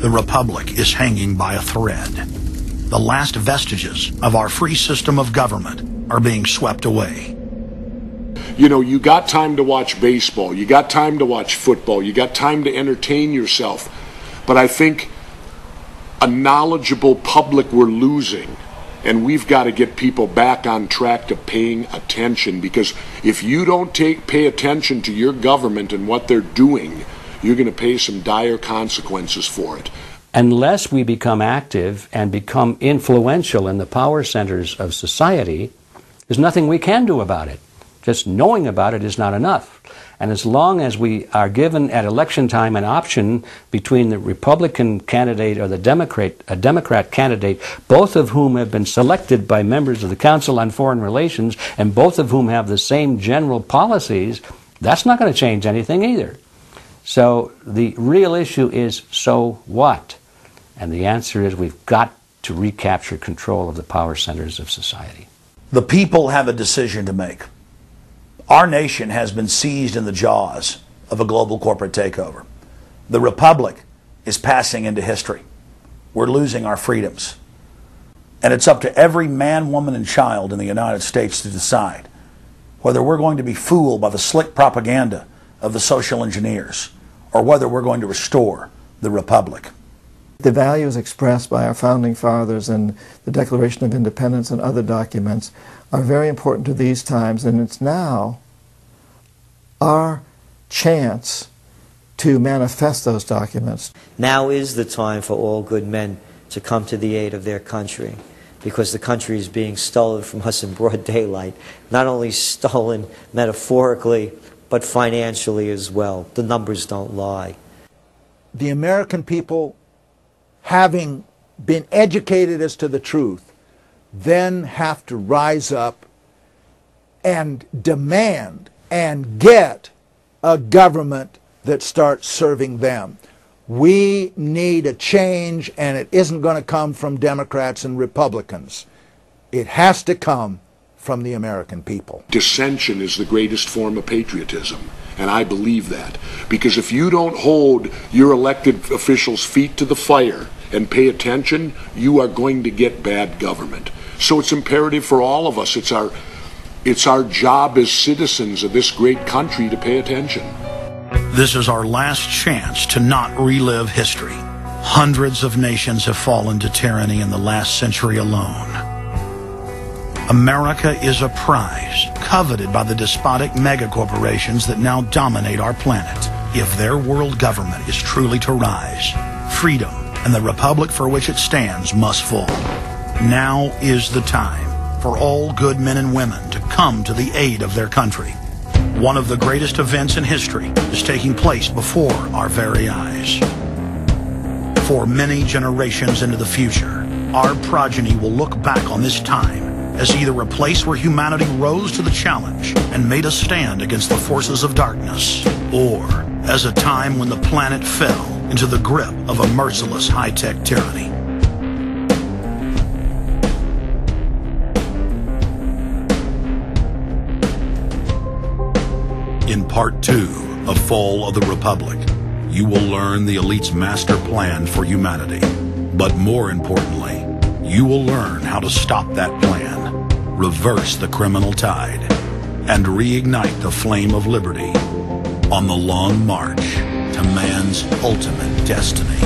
the Republic is hanging by a thread. The last vestiges of our free system of government are being swept away. You know, you got time to watch baseball, you got time to watch football, you got time to entertain yourself. But I think a knowledgeable public we're losing, and we've got to get people back on track to paying attention, because if you don't pay attention to your government and what they're doing, you're going to pay some dire consequences for it. Unless we become active and become influential in the power centers of society, there's nothing we can do about it. Just knowing about it is not enough. And as long as we are given at election time an option between the Republican candidate or the Democrat candidate, both of whom have been selected by members of the Council on Foreign Relations and both of whom have the same general policies, that's not going to change anything either. So the real issue is, so what? And the answer is we've got to recapture control of the power centers of society. The people have a decision to make. Our nation has been seized in the jaws of a global corporate takeover. The Republic is passing into history. We're losing our freedoms. And it's up to every man, woman, and child in the United States to decide whether we're going to be fooled by the slick propaganda of the social engineers or whether we're going to restore the Republic. The values expressed by our founding fathers in the Declaration of Independence and other documents are very important to these times, and it's now our chance to manifest those documents. Now is the time for all good men to come to the aid of their country, because the country is being stolen from us in broad daylight. Not only stolen metaphorically, but financially as well. The numbers don't lie. The American people, having been educated as to the truth, then have to rise up and demand and get a government that starts serving them. We need a change, and it isn't going to come from Democrats and Republicans. It has to come from the American people. Dissension is the greatest form of patriotism, and I believe that. Because if you don't hold your elected officials' feet to the fire and pay attention, you are going to get bad government. So it's imperative for all of us. It's our job as citizens of this great country to pay attention. This is our last chance to not relive history. Hundreds of nations have fallen to tyranny in the last century alone. America is a prize coveted by the despotic megacorporations that now dominate our planet. If their world government is truly to rise, freedom and the republic for which it stands must fall. Now is the time for all good men and women to come to the aid of their country. One of the greatest events in history is taking place before our very eyes. For many generations into the future, our progeny will look back on this time as either a place where humanity rose to the challenge and made a stand against the forces of darkness, or as a time when the planet fell into the grip of a merciless high-tech tyranny. In Part 2 of Fall of the Republic, you will learn the elite's master plan for humanity. But more importantly, you will learn how to stop that plan, reverse the criminal tide, and reignite the flame of liberty on the long march to man's ultimate destiny.